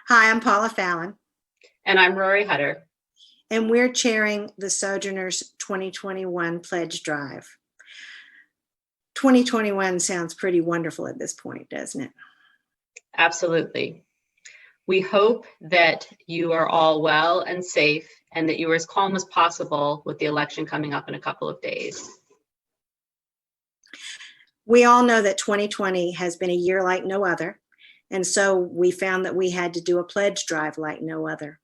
Hi, I'm Paula Fallon, And I'm Rory Hutter. and we're chairing the Sojourners 2021 Pledge Drive. 2021 sounds pretty wonderful at this point, doesn't it? Absolutely. We hope that you are all well and safe and that you are as calm as possible with the election coming up in a couple of days. We all know that 2020 has been a year like no other, and so we found that we had to do a pledge drive like no other.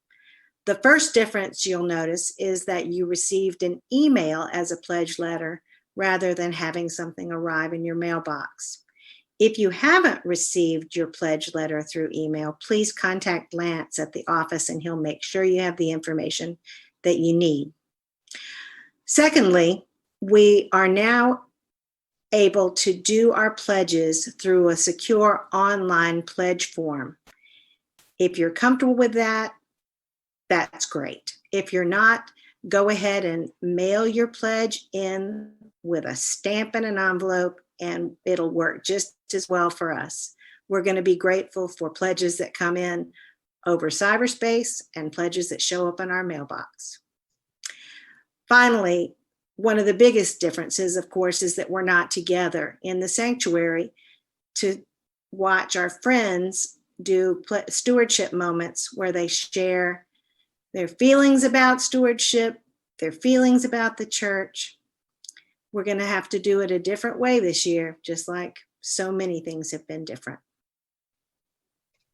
The first difference you'll notice is that you received an email as a pledge letter rather than having something arrive in your mailbox. If you haven't received your pledge letter through email, please contact Lance at the office and he'll make sure you have the information that you need. Secondly, we are now able to do our pledges through a secure online pledge form. If you're comfortable with that, that's great. If you're not, go ahead and mail your pledge in with a stamp and an envelope, and it'll work just as well for us. We're going to be grateful for pledges that come in over cyberspace and pledges that show up in our mailbox. Finally, one of the biggest differences, of course, is that we're not together in the sanctuary to watch our friends do stewardship moments where they share their feelings about stewardship, their feelings about the church. We're going to have to do it a different way this year, just like so many things have been different.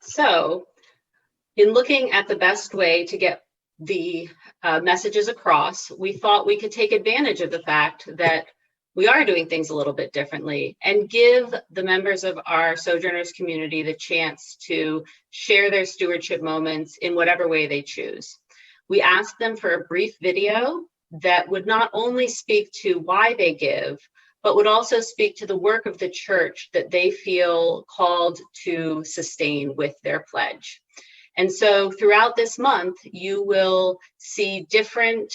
So, in looking at the best way to get the messages across, we thought we could take advantage of the fact that we are doing things a little bit differently and give the members of our Sojourners community the chance to share their stewardship moments in whatever way they choose. We asked them for a brief video that would not only speak to why they give, but would also speak to the work of the church that they feel called to sustain with their pledge. And so throughout this month, you will see different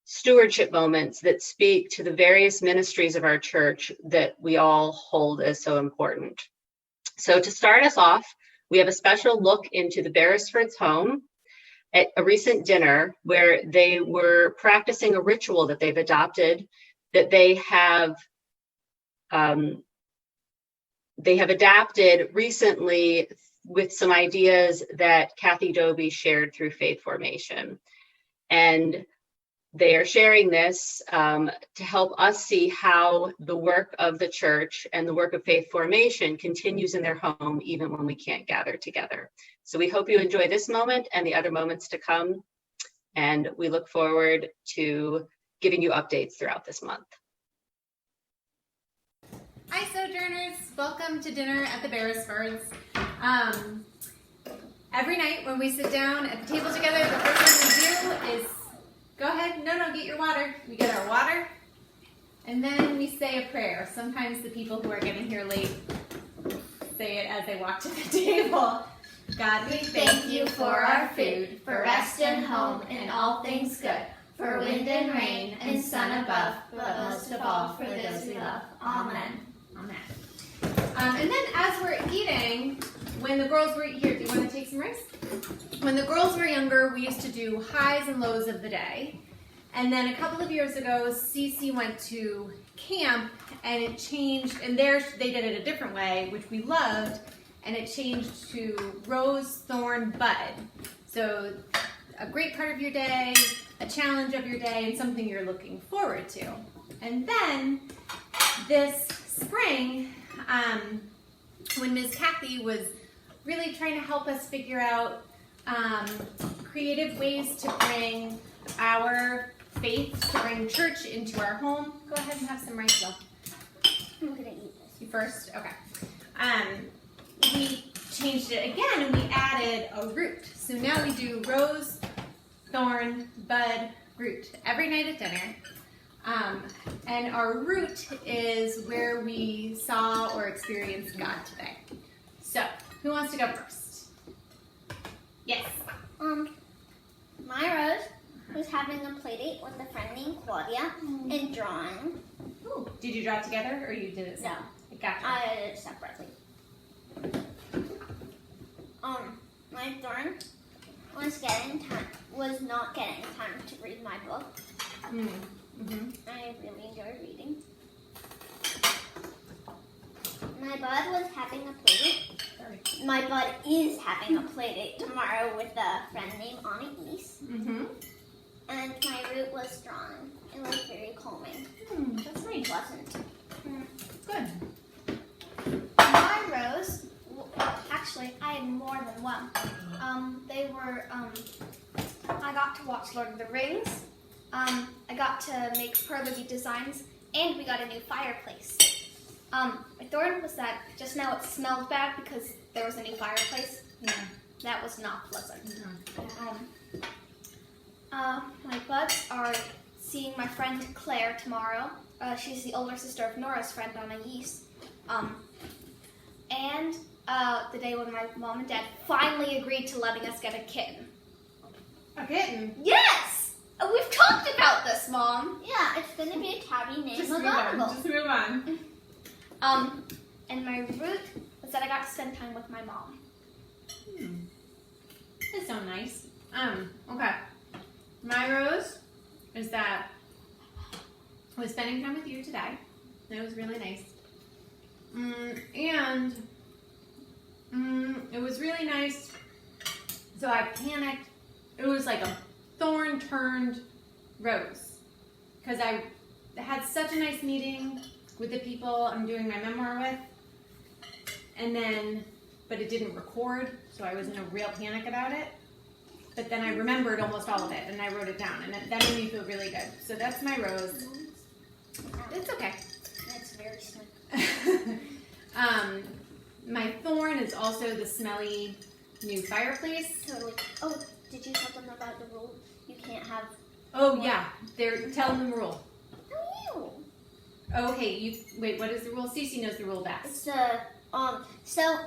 stewardship moments that speak to the various ministries of our church that we all hold as so important. So to start us off, we have a special look into the Beresfords home at a recent dinner where they were practicing a ritual that they've adopted, that they have adapted recently with some ideas that Kathy Doby shared through Faith Formation. And they are sharing this to help us see how the work of the church and the work of Faith Formation continues in their home, even when we can't gather together. So we hope you enjoy this moment and the other moments to come. And we look forward to giving you updates throughout this month. Hi, Sojourners. Welcome to dinner at the Beresfords. Every night when we sit down at the table together, the first thing we do is, go ahead, no, get your water. We get our water, and then we say a prayer. Sometimes the people who are getting here late say it as they walk to the table. God, we thank you for our food, for rest and home, and all things good, for wind and rain, and sun above, but most of all for those we love. Amen. Amen. And then as we're eating, when the girls were here, do you want to take some rice? When the girls were younger, we used to do highs and lows of the day. And then a couple of years ago, Cece went to camp and it changed, and there they did it a different way, which we loved, and it changed to rose, thorn, bud. So a great part of your day, a challenge of your day, and something you're looking forward to. And then this spring, when Ms. Kathy was really trying to help us figure out creative ways to bring our faith, to bring church into our home. Go ahead and have some rice, though. I'm gonna eat this. You first? Okay. We changed it again and we added a root. So now we do rose, thorn, bud, root every night at dinner. And our root is where we saw or experienced God today. So, who wants to go first? Yes. My Rose was having a play date with a friend named Claudia and drawing. Ooh. Did you draw together or you did it? No. Gotcha. I did it separately. my Thorn was not getting time to read my book. Mm-hmm. I really enjoy reading. My bud was having a play date. Sorry. My bud is having a play date tomorrow with a friend named Anais. Mm-hmm. And my root was drawn. It was very calming. That's nice. Pleasant. Good. My rose, actually, I had more than one. They were, I got to watch Lord of the Rings. I got to make pearly designs, and we got a new fireplace. My thorn was that just now it smelled bad because there was a new fireplace. Yeah. That was not pleasant. Mm-hmm. My buds are seeing my friend Claire tomorrow. She's the older sister of Nora's friend Anais. And the day when my mom and dad finally agreed to letting us get a kitten. A kitten. Yes! We've talked about this, Mom. Yeah, it's going to be a tabby named Just move on. McGonagall. Just move on. And my root was that I got to spend time with my mom. That's so nice. Okay. My rose is that I was spending time with you today. That was really nice. And it was really nice. So I panicked. It was like a thorn turned rose. Because I had such a nice meeting with the people I'm doing my memoir with. And then, but it didn't record, so I was in a real panic about it. But then I remembered almost all of it, and I wrote it down, and that made me feel really good. So that's my rose. It's okay. That's very sweet. My thorn is also the smelly new fireplace. Totally. Oh, did you tell them about the rule? You can't have. Oh yeah, tell them the rule. Oh, Okay, wait. What is the rule? Cece knows the rule best. it's so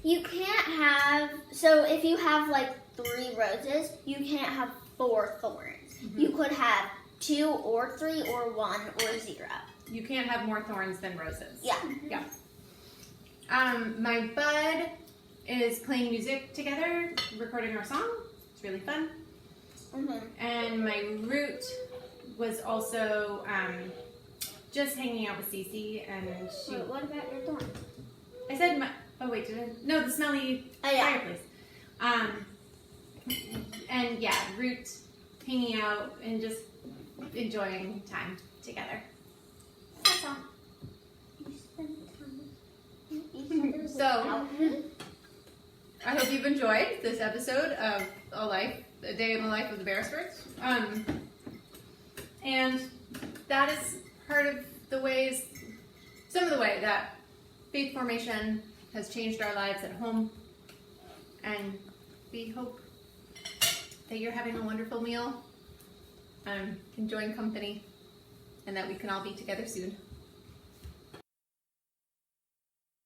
you can't have. So if you have like 3 roses, you can't have 4 thorns. Mm-hmm. You could have 2 or 3 or 1 or 0. You can't have more thorns than roses. Yeah. Yeah. My bud is playing music together, recording our song. It's really fun. Mm-hmm. And my root was also just hanging out with Cece, and she. Wait, what about your thorn? I said my. Oh wait, did I? No, the smelly Oh, yeah. fireplace. And yeah, root hanging out and just enjoying time together. That's all. You spend time with each other So- without me. I hope you've enjoyed this episode of A Day in the Life of the Beresfords. And that is part of some of the way that faith formation has changed our lives at home. And we hope that you're having a wonderful meal, enjoying company, and that we can all be together soon.